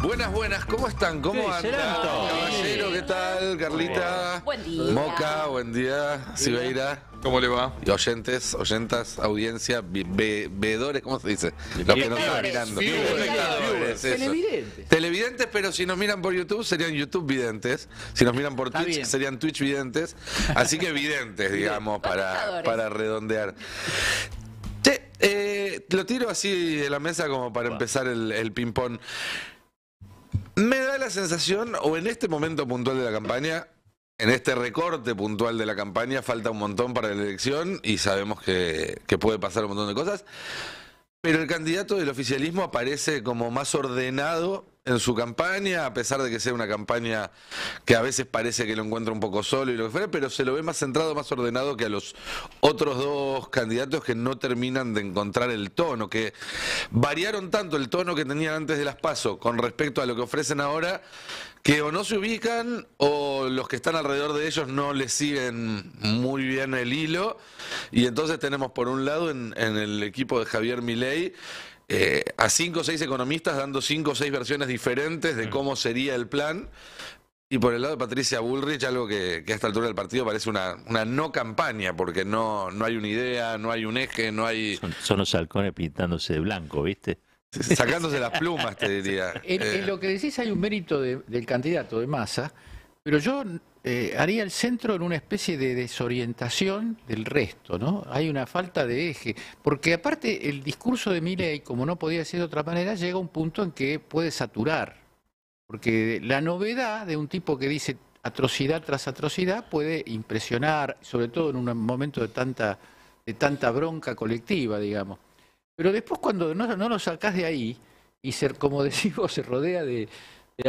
Buenas, buenas, ¿cómo están? ¿Cómo andan? Caballero, ¿qué tal? Carlita. Buen día. Moca, buen día. Sibeira. ¿Cómo le va? Y oyentes, oyentas, audiencia, veedores, ¿cómo se dice? Los que nos están mirando. Viewers. Eso. Televidentes. Televidentes, pero si nos miran por YouTube serían YouTube videntes. Si nos miran por Está Twitch bien. serían Twitch videntes. Así que videntes, digamos, para redondear. Che, lo tiro así de la mesa como para empezar el ping-pong. Me da la sensación, o en este momento puntual de la campaña, en este recorte puntual de la campaña, falta un montón para la elección y sabemos que puede pasar un montón de cosas, pero el candidato del oficialismo aparece como más ordenado en su campaña, a pesar de que sea una campaña que a veces parece que lo encuentra un poco solo y lo que fuera, pero se lo ve más centrado, más ordenado que a los otros dos candidatos que no terminan de encontrar el tono, que variaron tanto el tono que tenían antes de las PASO con respecto a lo que ofrecen ahora, que o no se ubican o los que están alrededor de ellos no les siguen muy bien el hilo. Y entonces tenemos por un lado en el equipo de Javier Milei a 5 o 6 economistas dando 5 o 6 versiones diferentes de cómo sería el plan. Y por el lado de Patricia Bullrich, algo que a esta altura del partido parece una no campaña, porque no hay una idea, no hay un eje, no hay... Son los halcones pintándose de blanco, ¿viste? Sacándose las plumas, te diría. En lo que decís hay un mérito del candidato de Massa, pero yo haría el centro en una especie de desorientación del resto, ¿no? Hay una falta de eje, porque aparte el discurso de Milei, como no podía ser de otra manera, llega a un punto en que puede saturar, porque la novedad de un tipo que dice atrocidad tras atrocidad puede impresionar, sobre todo en un momento de tanta bronca colectiva, digamos. Pero después cuando no lo sacás de ahí, y como decís vos, se rodea de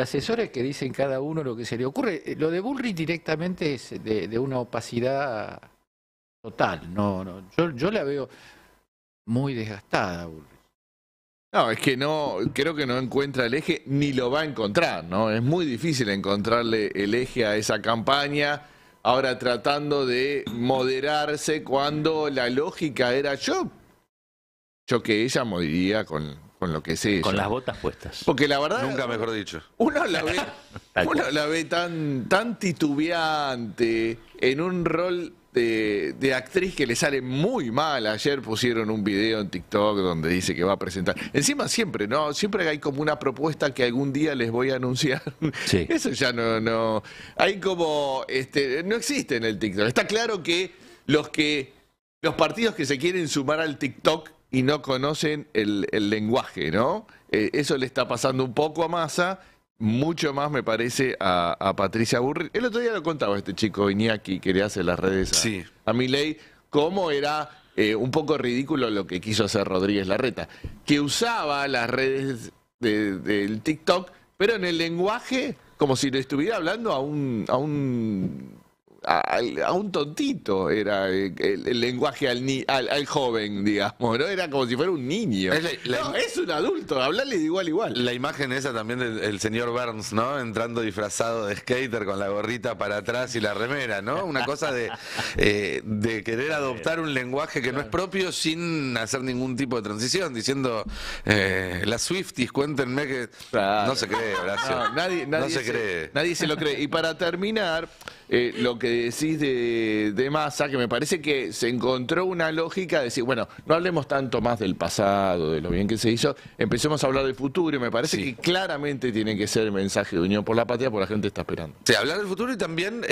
asesores que dicen cada uno lo que se le ocurre, lo de Bullrich directamente es de una opacidad total. Yo la veo muy desgastada, Bullrich. No, es que creo que no encuentra el eje, ni lo va a encontrar, ¿no? Es muy difícil encontrarle el eje a esa campaña, ahora tratando de moderarse cuando la lógica era yo que ella moriría con lo que sé. Con las botas puestas. Porque la verdad, Nunca mejor dicho. uno la ve tan titubeante en un rol de actriz que le sale muy mal. Ayer pusieron un video en TikTok donde dice que va a presentar. Encima siempre, ¿no? Siempre hay como una propuesta que algún día les voy a anunciar. Sí. Eso ya no. Hay como, no existe en el TikTok. Está claro que los partidos que se quieren sumar al TikTok y no conocen el lenguaje, ¿no? Eso le está pasando un poco a Massa, mucho más me parece a Patricia Bullrich. El otro día lo contaba este chico Iñaki que le hace las redes Sí. a Milei, cómo era un poco ridículo lo que quiso hacer Rodríguez Larreta, que usaba las redes del TikTok, pero en el lenguaje como si le estuviera hablando a un tontito, era el lenguaje al joven, digamos, ¿no? Era como si fuera un niño. Es un adulto, hablarle de igual a igual. La imagen esa también del señor Burns, ¿no? Entrando disfrazado de skater con la gorrita para atrás y la remera, ¿no? Una cosa de querer adoptar un lenguaje que no es propio sin hacer ningún tipo de transición, diciendo, las Swifties, cuéntenme que... Claro. No se cree, Horacio. No, nadie se cree. Nadie se lo cree. Y para terminar, lo que decís de Massa, que me parece que se encontró una lógica de decir, bueno, no hablemos tanto más del pasado, de lo bien que se hizo, empecemos a hablar del futuro, y me parece que claramente tiene que ser el mensaje de Unión por la Patria, porque la gente está esperando. Sí, hablar del futuro y también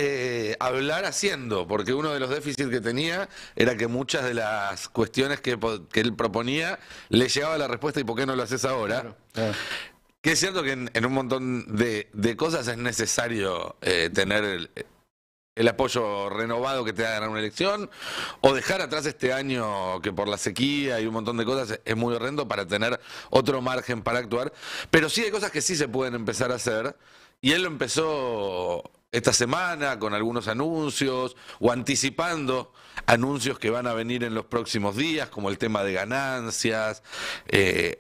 hablar haciendo, porque uno de los déficits que tenía era que muchas de las cuestiones que él proponía le llegaba la respuesta y ¿por qué no lo haces ahora? Claro. Que es cierto que en un montón de cosas es necesario tener el apoyo renovado que te da ganar una elección, o dejar atrás este año que por la sequía y un montón de cosas es muy horrendo para tener otro margen para actuar. Pero sí hay cosas que sí se pueden empezar a hacer, y él lo empezó esta semana con algunos anuncios o anticipando anuncios que van a venir en los próximos días, como el tema de ganancias.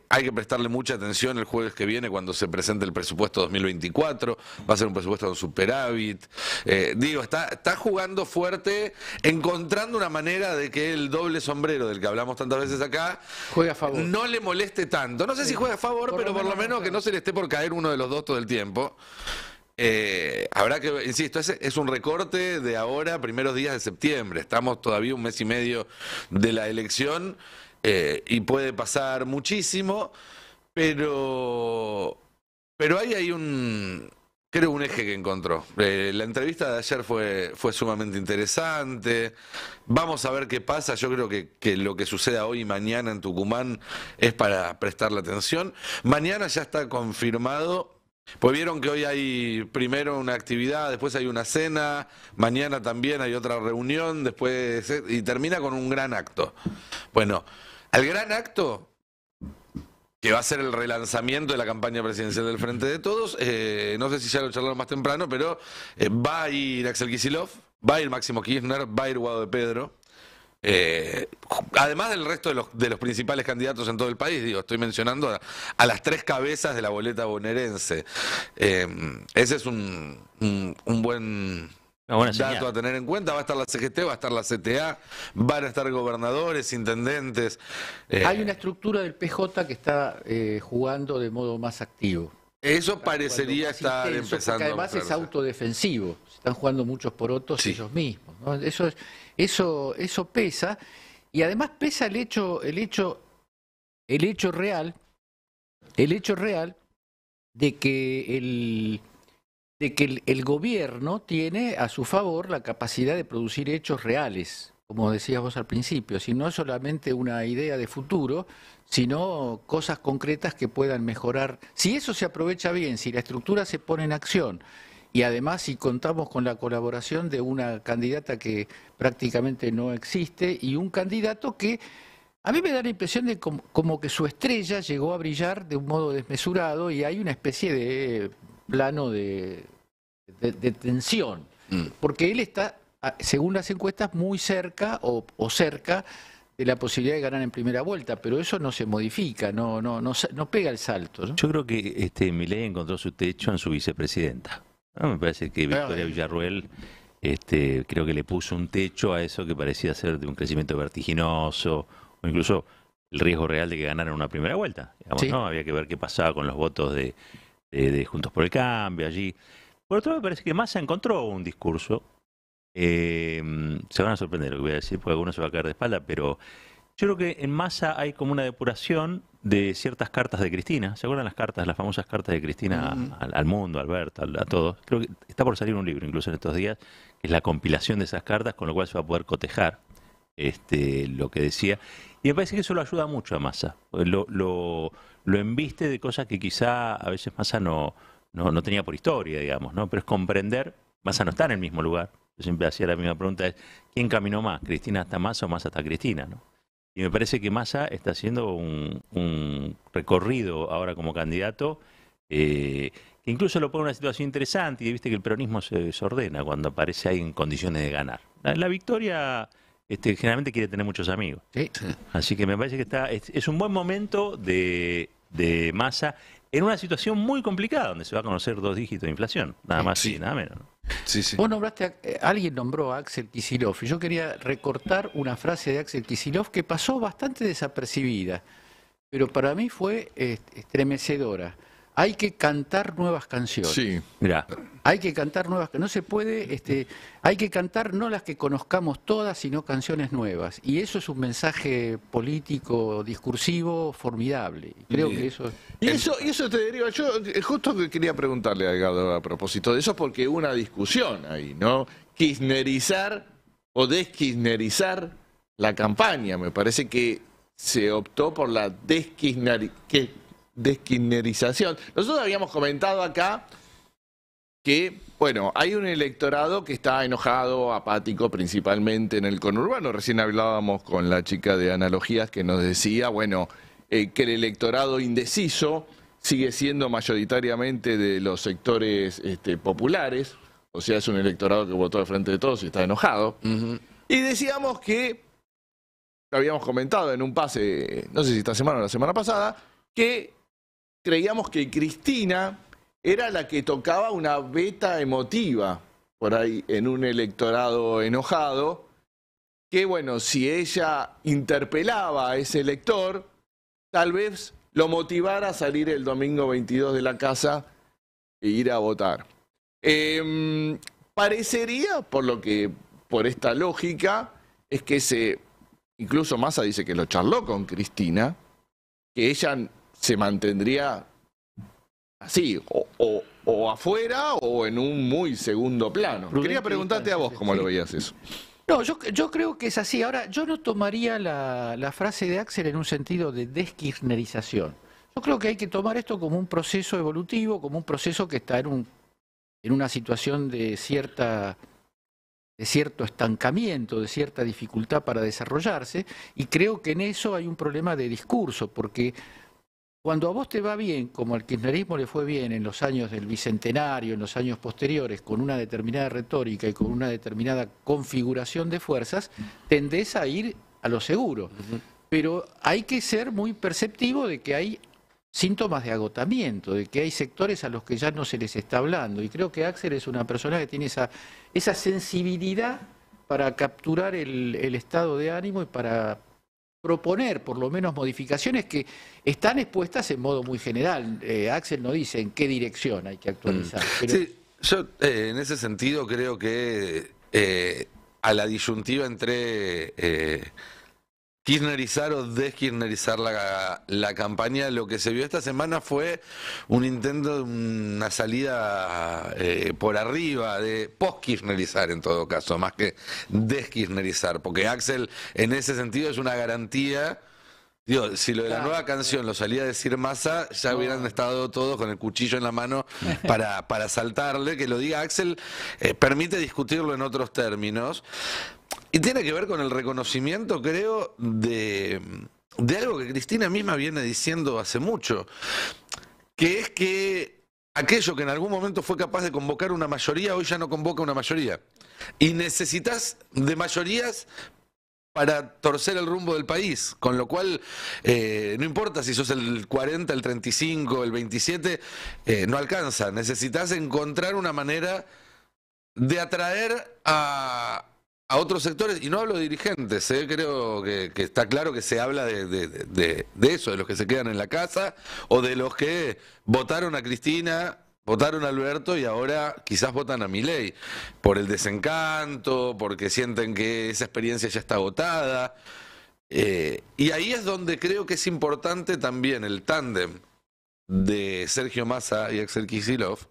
Hay que prestarle mucha atención el jueves que viene cuando se presente el presupuesto 2024. Va a ser un presupuesto con superávit. Está jugando fuerte, encontrando una manera de que el doble sombrero del que hablamos tantas veces acá Juega a favor. no le moleste tanto. No sé si juega a favor, pero por lo menos que claro. no se le esté por caer uno de los dos todo el tiempo. Habrá que, insisto, es un recorte de ahora, primeros días de septiembre. Estamos todavía un mes y medio de la elección y puede pasar muchísimo, pero hay ahí creo un eje que encontró. La entrevista de ayer fue sumamente interesante. Vamos a ver qué pasa. Yo creo que lo que suceda hoy y mañana en Tucumán es para prestarle atención. Mañana ya está confirmado. Pues vieron que hoy hay primero una actividad, después hay una cena, mañana también hay otra reunión, después y termina con un gran acto. Bueno, al gran acto, que va a ser el relanzamiento de la campaña presidencial del Frente de Todos, no sé si ya lo charlaron más temprano, pero va a ir Axel Kicillof, va a ir Máximo Kirchner, va a ir Guado de Pedro. Además del resto de los principales candidatos en todo el país, digo, estoy mencionando a las tres cabezas de la boleta bonaerense. Ese es un buen Una buena dato señal. a tener en cuenta. Va a estar la CGT, va a estar la CTA, van a estar gobernadores, intendentes. Hay una estructura del PJ que está jugando de modo más activo. Eso parecería Más estar intenso, empezando porque además a es mostrarse. autodefensivo. Se están jugando muchos porotos Sí. ellos mismos, ¿no? Eso pesa. Y además pesa el hecho real de que el gobierno tiene a su favor la capacidad de producir hechos reales, como decías vos al principio, si no solamente una idea de futuro, sino cosas concretas que puedan mejorar. Si eso se aprovecha bien, si la estructura se pone en acción, y además si contamos con la colaboración de una candidata que prácticamente no existe y un candidato que a mí me da la impresión de como que su estrella llegó a brillar de un modo desmesurado y hay una especie de plano de tensión, porque él está, según las encuestas, muy cerca o cerca de la posibilidad de ganar en primera vuelta, pero eso no se modifica, no pega el salto, ¿no? Yo creo que Milei encontró su techo en su vicepresidenta. Me parece que Victoria Villarruel creo que le puso un techo a eso que parecía ser de un crecimiento vertiginoso, o incluso el riesgo real de que ganaran una primera vuelta. Digamos, Sí. ¿no? Había que ver qué pasaba con los votos de Juntos por el Cambio allí. Por otro lado, me parece que Massa encontró un discurso. Se van a sorprender lo que voy a decir, porque alguno se va a caer de espalda, pero yo creo que en Massa hay como una depuración de ciertas cartas de Cristina. ¿Se acuerdan las cartas, las famosas cartas de Cristina al mundo, a Alberto, a todos? Creo que está por salir un libro incluso en estos días, que es la compilación de esas cartas, con lo cual se va a poder cotejar lo que decía. Y me parece que eso lo ayuda mucho a Massa. Lo embiste de cosas que quizá a veces Massa no tenía por historia, digamos, ¿no? Pero es comprender, Massa no está en el mismo lugar. Yo siempre hacía la misma pregunta, es ¿quién caminó más? ¿Cristina hasta Massa o Massa hasta Cristina? ¿No? Y me parece que Massa está haciendo un recorrido ahora como candidato que incluso lo pone en una situación interesante y viste que el peronismo se desordena cuando aparece ahí en condiciones de ganar. La victoria generalmente quiere tener muchos amigos. Sí. Así que me parece que es un buen momento de Massa en una situación muy complicada donde se va a conocer 2 dígitos de inflación, nada más Sí. y nada menos. Sí, sí. Vos nombraste, alguien nombró a Axel Kicillof y yo quería recortar una frase de Axel Kicillof que pasó bastante desapercibida, pero para mí fue estremecedora. Hay que cantar nuevas canciones. Sí. Mirá, Hay que cantar nuevas, no se puede, hay que cantar no las que conozcamos todas, sino canciones nuevas. Y eso es un mensaje político, discursivo, formidable. Creo que eso... Y eso te deriva, yo justo que quería preguntarle a Edgardo a propósito de eso, porque hubo una discusión ahí, ¿no? Kirchnerizar o deskirchnerizar la campaña. Me parece que se optó por la deskirchnerización. Nosotros habíamos comentado acá que, bueno, hay un electorado que está enojado, apático, principalmente en el conurbano. Recién hablábamos con la chica de analogías que nos decía, bueno, que el electorado indeciso sigue siendo mayoritariamente de los sectores populares, o sea, es un electorado que votó al Frente de Todos y está enojado. Y decíamos que, lo habíamos comentado en un pase, no sé si esta semana o la semana pasada, que creíamos que Cristina era la que tocaba una veta emotiva por ahí en un electorado enojado, que bueno, si ella interpelaba a ese elector, tal vez lo motivara a salir el domingo 22 de la casa e ir a votar. Parecería, por esta lógica, es que incluso Massa dice que lo charló con Cristina, que ella se mantendría así, o afuera o en un muy segundo plano. Quería preguntarte a vos cómo lo veías eso. No, yo creo que es así. Ahora, yo no tomaría la frase de Axel en un sentido de deskirchnerización. Yo creo que hay que tomar esto como un proceso evolutivo, como un proceso que está en una situación de cierto estancamiento, de cierta dificultad para desarrollarse, y creo que en eso hay un problema de discurso, porque cuando a vos te va bien, como al kirchnerismo le fue bien en los años del Bicentenario, en los años posteriores, con una determinada retórica y con una determinada configuración de fuerzas, tendés a ir a lo seguro. Pero hay que ser muy perceptivo de que hay síntomas de agotamiento, de que hay sectores a los que ya no se les está hablando. Y creo que Axel es una persona que tiene esa sensibilidad para capturar el estado de ánimo y para proponer por lo menos modificaciones que están expuestas en modo muy general. Axel no dice en qué dirección hay que actualizar. Pero... Sí, yo en ese sentido creo que a la disyuntiva entre kirchnerizar o deskirchnerizar la campaña, lo que se vio esta semana fue un intento de una salida por arriba, de post-kirchnerizar en todo caso, más que deskirchnerizar, porque Axel en ese sentido es una garantía. Digo, si lo de la nueva canción lo salía a decir Massa, ya hubieran estado todos con el cuchillo en la mano para saltarle. Que lo diga Axel permite discutirlo en otros términos. Y tiene que ver con el reconocimiento, creo, de algo que Cristina misma viene diciendo hace mucho, que es que aquello que en algún momento fue capaz de convocar una mayoría, hoy ya no convoca una mayoría. Y necesitas de mayorías para torcer el rumbo del país, con lo cual no importa si sos el 40, el 35, el 27, no alcanza. Necesitas encontrar una manera de atraer a otros sectores, y no hablo de dirigentes, creo que está claro que se habla de eso, de los que se quedan en la casa, o de los que votaron a Cristina, votaron a Alberto y ahora quizás votan a Milei, por el desencanto, porque sienten que esa experiencia ya está agotada. Y ahí es donde creo que es importante también el tándem de Sergio Massa y Axel Kicillof,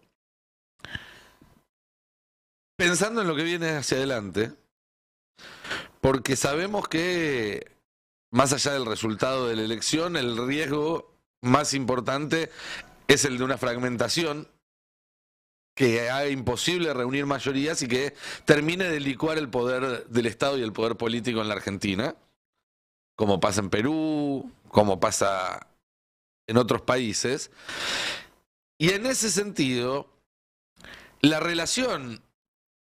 pensando en lo que viene hacia adelante, porque sabemos que, más allá del resultado de la elección, el riesgo más importante es el de una fragmentación que haga imposible reunir mayorías y que termine de licuar el poder del Estado y el poder político en la Argentina, como pasa en Perú, como pasa en otros países. Y en ese sentido, la relación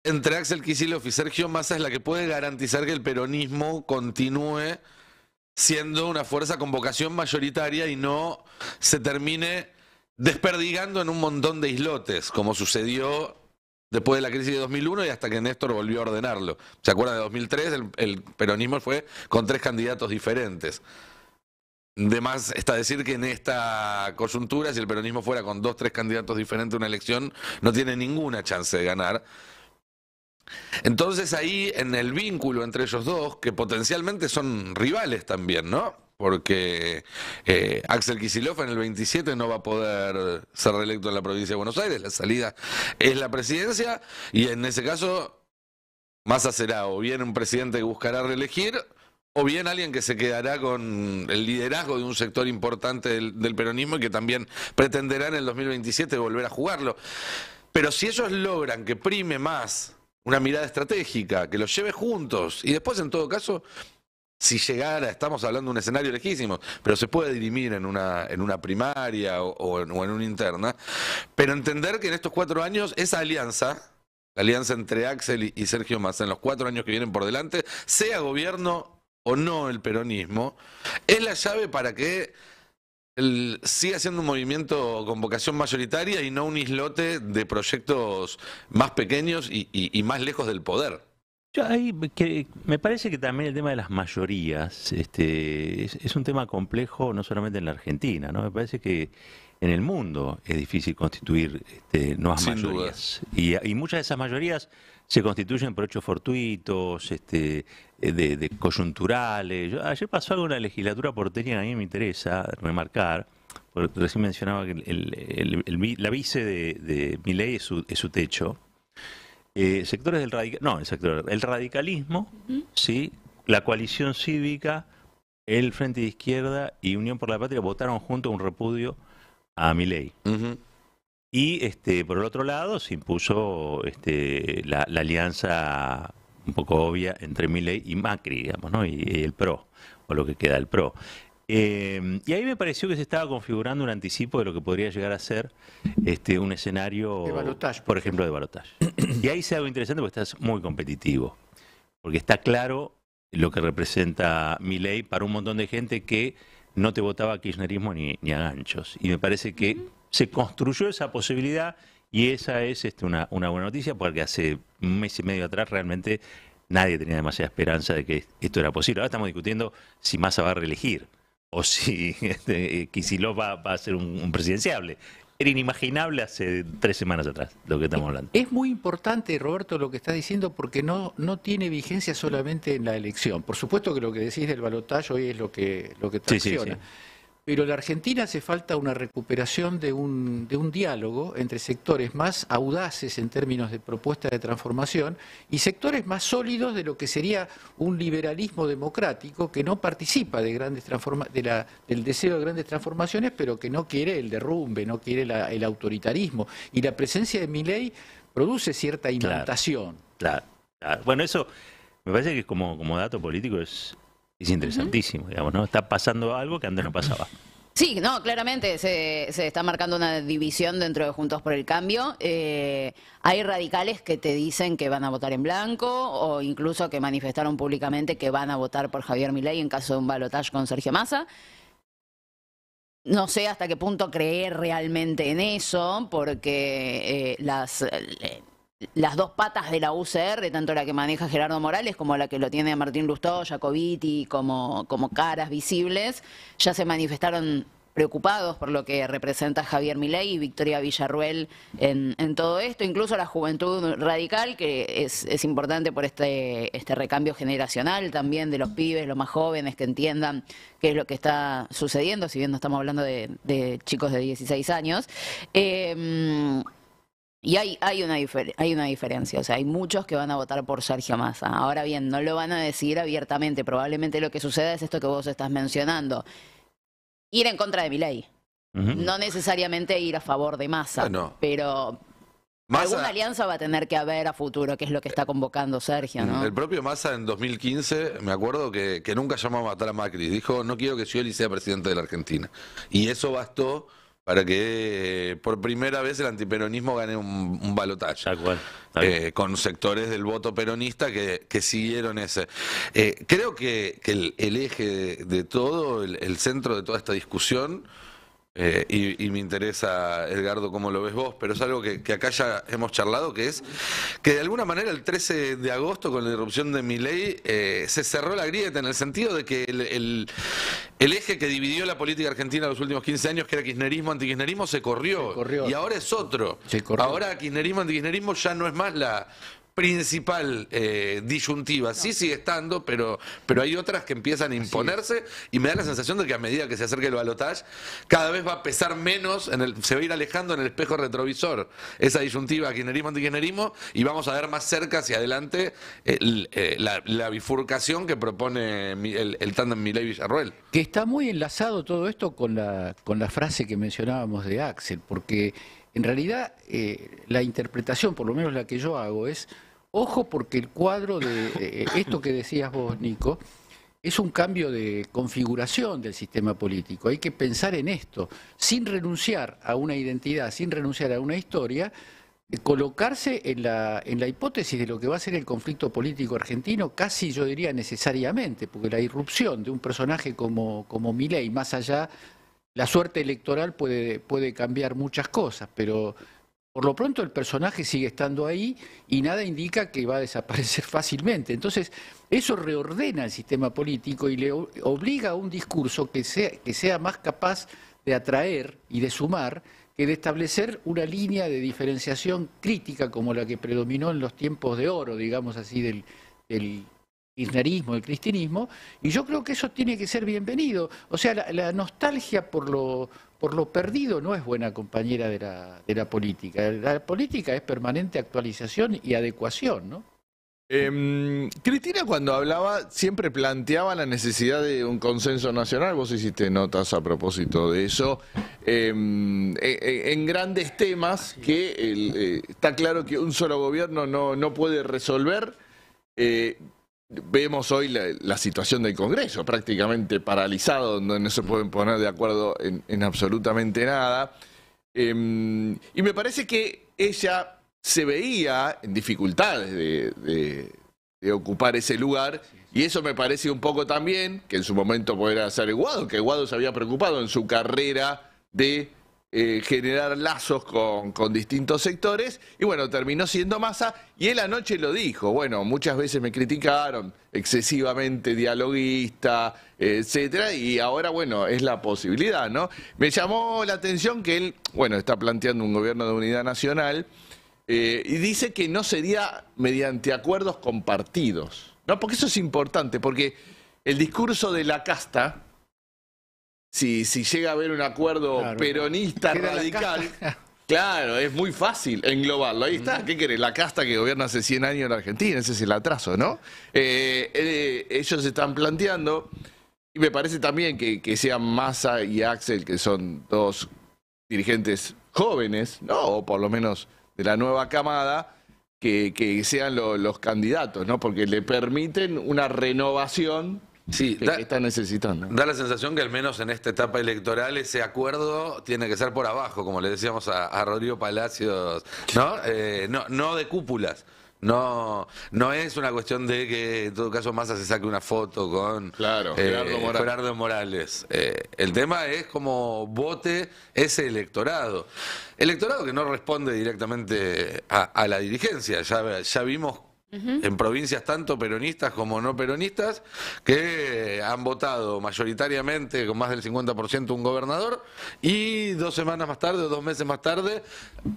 entre Axel Kicillof y Sergio Massa es la que puede garantizar que el peronismo continúe siendo una fuerza con vocación mayoritaria y no se termine desperdigando en un montón de islotes, como sucedió después de la crisis de 2001 y hasta que Néstor volvió a ordenarlo. ¿Se acuerdan de 2003? El peronismo fue con 3 candidatos diferentes. De más está decir que en esta coyuntura, si el peronismo fuera con 2 o 3 candidatos diferentes a una elección, no tiene ninguna chance de ganar. Entonces ahí en el vínculo entre ellos dos, que potencialmente son rivales también, ¿no? Porque Axel Kicillof en el 27 no va a poder ser reelecto en la provincia de Buenos Aires, la salida es la presidencia, y en ese caso Massa será o bien un presidente que buscará reelegir, o bien alguien que se quedará con el liderazgo de un sector importante del peronismo y que también pretenderá en el 2027 volver a jugarlo. Pero si ellos logran que prime más una mirada estratégica, que los lleve juntos, y después en todo caso, si llegara, estamos hablando de un escenario lejísimo, pero se puede dirimir en una primaria o en una interna, pero entender que en estos 4 años esa alianza la alianza entre Axel y Sergio Massa en los 4 años que vienen por delante, sea gobierno o no el peronismo, es la llave para que siga siendo un movimiento con vocación mayoritaria y no un islote de proyectos más pequeños y más lejos del poder. Yo ahí me parece que también el tema de las mayorías es un tema complejo, no solamente en la Argentina, ¿no? Me parece que en el mundo es difícil constituir nuevas Sin mayorías. Y muchas de esas mayorías se constituyen por hechos fortuitos, de coyunturales. Ayer pasó algo en la legislatura porteña que a mí me interesa remarcar, porque recién mencionaba que la vice de Milei es su techo. Sectores del el radicalismo, ¿sí? La coalición cívica, el Frente de Izquierda y Unión por la Patria votaron juntos un repudio a Milei. Y por el otro lado se impuso la alianza un poco obvia entre Milei y Macri, digamos, ¿no? Y el PRO, o lo que queda del PRO. Y ahí me pareció que se estaba configurando un anticipo de lo que podría llegar a ser un escenario, de balotaje, por ejemplo, de balotaje. Y ahí se algo interesante porque estás muy competitivo, porque está claro lo que representa Milei para un montón de gente que no te votaba a kirchnerismo ni a ganchos. Y me parece que se construyó esa posibilidad y esa es una buena noticia, porque hace un mes y medio atrás realmente nadie tenía demasiada esperanza de que esto era posible. Ahora estamos discutiendo si Massa va a reelegir o si Kicillof va a ser un presidenciable. Era inimaginable hace 3 semanas atrás lo que estamos hablando. Es muy importante, Roberto, lo que está diciendo, porque no tiene vigencia solamente en la elección. Por supuesto que lo que decís del balotaje hoy es lo que tracciona. Sí. Pero en la Argentina hace falta una recuperación de un diálogo entre sectores más audaces en términos de propuesta de transformación y sectores más sólidos de lo que sería un liberalismo democrático que no participa de del deseo de grandes transformaciones, pero que no quiere el derrumbe, no quiere el autoritarismo. Y la presencia de Milei produce cierta imantación. Claro. Bueno, eso me parece que como dato político es interesantísimo, digamos, ¿no? Está pasando algo que antes no pasaba. Sí, no, claramente se está marcando una división dentro de Juntos por el Cambio. Hay radicales que te dicen que van a votar en blanco o incluso que manifestaron públicamente que van a votar por Javier Milei en caso de un balotaje con Sergio Massa. No sé hasta qué punto creer realmente en eso, porque las dos patas de la UCR, tanto la que maneja Gerardo Morales como la que lo tiene Martín Lustó, Jacobiti, como caras visibles, ya se manifestaron preocupados por lo que representa Javier Milei y Victoria Villarruel en todo esto, incluso la juventud radical, que es importante por este recambio generacional también de los pibes, los más jóvenes, que entiendan qué es lo que está sucediendo, si bien no estamos hablando de chicos de 16 años. Y hay una diferencia, o sea, hay muchos que van a votar por Sergio Massa. Ahora bien, no lo van a decir abiertamente, probablemente lo que suceda es esto que vos estás mencionando. Ir en contra de Milei, no necesariamente ir a favor de Massa, pero alguna alianza va a tener que haber a futuro, que es lo que está convocando Sergio, ¿no? El propio Massa en 2015, me acuerdo que nunca llamó a matar a Macri, dijo, no quiero que Scioli sea presidente de la Argentina. Y eso bastó para que por primera vez el antiperonismo gane un balotaje. Tal cual. Con sectores del voto peronista que siguieron ese. Creo que el eje de todo, el centro de toda esta discusión, y me interesa, Edgardo, cómo lo ves vos, pero es algo que acá ya hemos charlado, que es que de alguna manera el 13 de agosto, con la irrupción de Milei, se cerró la grieta en el sentido de que el eje que dividió la política argentina los últimos 15 años, que era kirchnerismo, antikirchnerismo, se corrió. Y ahora es otro. Ahora kirchnerismo, antikirchnerismo ya no es más la principal disyuntiva. Sí sigue estando, pero hay otras que empiezan a imponerse y me da la sensación de que a medida que se acerque el balotaje, cada vez va a pesar menos, se va a ir alejando en el espejo retrovisor esa disyuntiva kirchnerismo, antikirchnerismo, y vamos a ver más cerca hacia adelante la bifurcación que propone el tándem Milei-Villarruel. Que está muy enlazado todo esto con la frase que mencionábamos de Axel, porque en realidad la interpretación, por lo menos la que yo hago, es ojo, porque el cuadro de esto que decías vos, Nico, es un cambio de configuración del sistema político. Hay que pensar en esto, sin renunciar a una identidad, sin renunciar a una historia. colocarse en la hipótesis de lo que va a ser el conflicto político argentino, casi yo diría necesariamente, porque la irrupción de un personaje como Milei, más allá, la suerte electoral puede cambiar muchas cosas, pero por lo pronto el personaje sigue estando ahí y nada indica que va a desaparecer fácilmente. Entonces, eso reordena el sistema político y le obliga a un discurso que sea más capaz de atraer y de sumar que de establecer una línea de diferenciación crítica como la que predominó en los tiempos de oro, digamos así, del kirchnerismo, del cristinismo, y yo creo que eso tiene que ser bienvenido. O sea, la nostalgia por lo perdido no es buena compañera de la política. La política es permanente actualización y adecuación, ¿no? Cristina, cuando hablaba, siempre planteaba la necesidad de un consenso nacional. Vos hiciste notas a propósito de eso, en grandes temas que está claro que un solo gobierno no puede resolver. Vemos hoy la situación del Congreso, prácticamente paralizado, donde no se pueden poner de acuerdo en absolutamente nada. Y me parece que ella se veía en dificultades de ocupar ese lugar, y eso me parece un poco también, que en su momento podría ser Guado, que Guado se había preocupado en su carrera de generar lazos con distintos sectores, y bueno, terminó siendo Massa, y él anoche lo dijo, bueno, muchas veces me criticaron, excesivamente dialoguista, etcétera, y ahora, bueno, es la posibilidad, ¿no? Me llamó la atención que él, bueno, está planteando un gobierno de unidad nacional, y dice que no sería mediante acuerdos compartidos, ¿no? Porque eso es importante, porque el discurso de la casta, si llega a haber un acuerdo peronista radical, claro, es muy fácil englobarlo. Ahí está, ¿qué querés? La casta que gobierna hace 100 años en Argentina, ese es el atraso, ¿no? Ellos están planteando, y me parece también que sean Massa y Axel, que son dos dirigentes jóvenes, ¿no? O por lo menos de la nueva camada, que sean los candidatos, ¿no? Porque le permiten una renovación que están necesitando. Da la sensación que al menos en esta etapa electoral ese acuerdo tiene que ser por abajo, como le decíamos a Rodrigo Palacios, ¿no? No de cúpulas. No es una cuestión de que en todo caso Massa se saque una foto con Gerardo Morales. El tema es cómo vote ese electorado. Electorado que no responde directamente a la dirigencia. Ya vimos en provincias tanto peronistas como no peronistas que han votado mayoritariamente con más del 50% un gobernador, y 2 semanas más tarde o 2 meses más tarde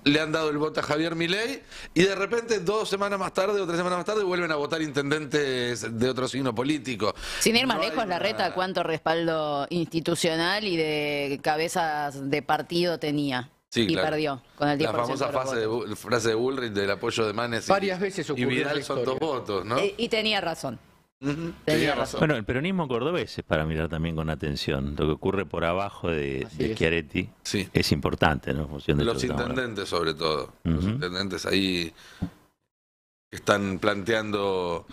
le han dado el voto a Javier Milei, y de repente 2 semanas más tarde o 3 semanas más tarde vuelven a votar intendentes de otro signo político. Sin ir más lejos, Larreta, ¿cuánto respaldo institucional y de cabezas de partido tenía? Sí, y claro. perdió con el 10% La famosa de los votos. frase de Bullrich del apoyo de Manes Varias veces y ocurrió Vidal en la son 2 historia. votos, ¿no? Y tenía razón. Tenía razón. Bueno, el peronismo cordobés es para mirar también con atención. Lo que ocurre por abajo de Schiaretti es importante, ¿no? En función de Los intendentes, sobre todo. Los intendentes ahí están planteando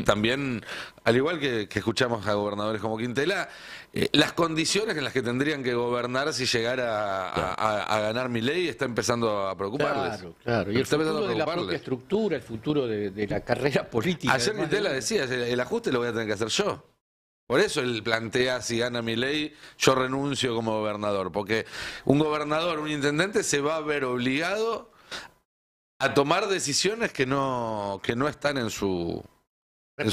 también, al igual que escuchamos a gobernadores como Quintela, las condiciones en las que tendrían que gobernar si llegara a ganar Milei está empezando a preocuparles. Claro. Y el futuro de la propia estructura, el futuro de la carrera política. Ayer Quintela decía, el ajuste lo voy a tener que hacer yo. Por eso él plantea, si gana Milei, yo renuncio como gobernador. Porque un gobernador, un intendente se va a ver obligado a tomar decisiones que no están en su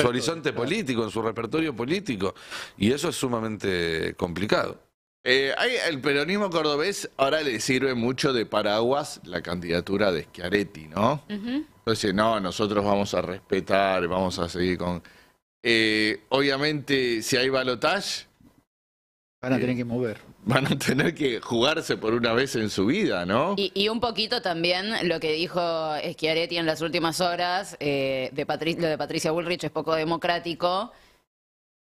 horizonte político, en su repertorio político. Y eso es sumamente complicado. El peronismo cordobés ahora le sirve mucho de paraguas la candidatura de Schiaretti, ¿no? Entonces, no, nosotros vamos a respetar, vamos a seguir con... obviamente, si hay balotaje... Van a tener que mover. Van a tener que jugarse por una vez en su vida, ¿no? Y un poquito también lo que dijo Schiaretti en las últimas horas, lo de Patricia Bullrich es poco democrático.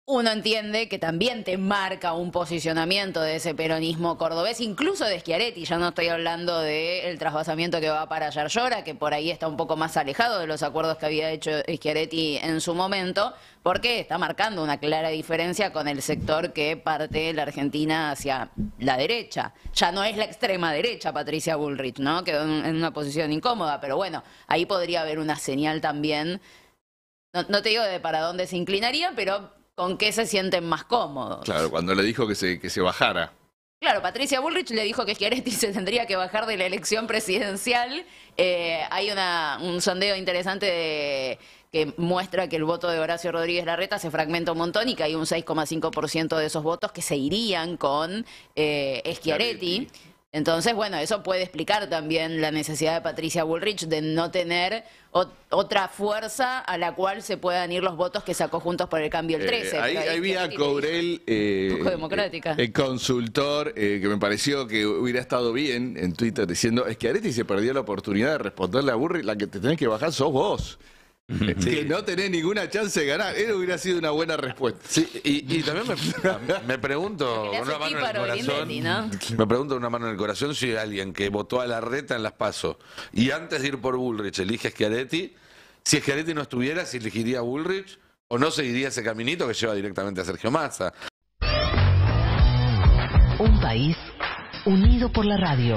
uno entiende que también te marca un posicionamiento de ese peronismo cordobés, incluso de Schiaretti. Ya no estoy hablando del trasvasamiento que va para Yarlora, que por ahí está un poco más alejado de los acuerdos que había hecho Schiaretti en su momento, porque está marcando una clara diferencia con el sector que parte la Argentina hacia la derecha. Ya no es la extrema derecha Patricia Bullrich, ¿no? Quedó en una posición incómoda, pero bueno, ahí podría haber una señal también. No te digo de para dónde se inclinarían, pero con qué se sienten más cómodos. Claro, cuando le dijo que se bajara. Claro, Patricia Bullrich le dijo que Schiaretti se tendría que bajar de la elección presidencial. Hay un sondeo interesante que muestra que el voto de Horacio Rodríguez Larreta se fragmenta un montón y que hay un 6,5% de esos votos que se irían con Schiaretti. Entonces, bueno, eso puede explicar también la necesidad de Patricia Bullrich de no tener otra fuerza a la cual se puedan ir los votos que sacó Juntos por el Cambio el 13. Ahí vi a Cobrel, un poco democrática. el consultor, que me pareció que hubiera estado bien en Twitter diciendo, Schiaretti se perdió la oportunidad de responderle a Bullrich, la que te tenés que bajar sos vos. Que no tenés ninguna chance de ganar. Eso hubiera sido una buena respuesta. Sí, y también me pregunto con una mano en el corazón, ¿no? me pregunto con una mano en el corazón si hay alguien que votó a Larreta en las PASO y antes de ir por Bullrich elige a Schiaretti, si Schiaretti no estuviera, si elegiría a Bullrich o no seguiría ese caminito que lleva directamente a Sergio Massa. Un país unido por la radio.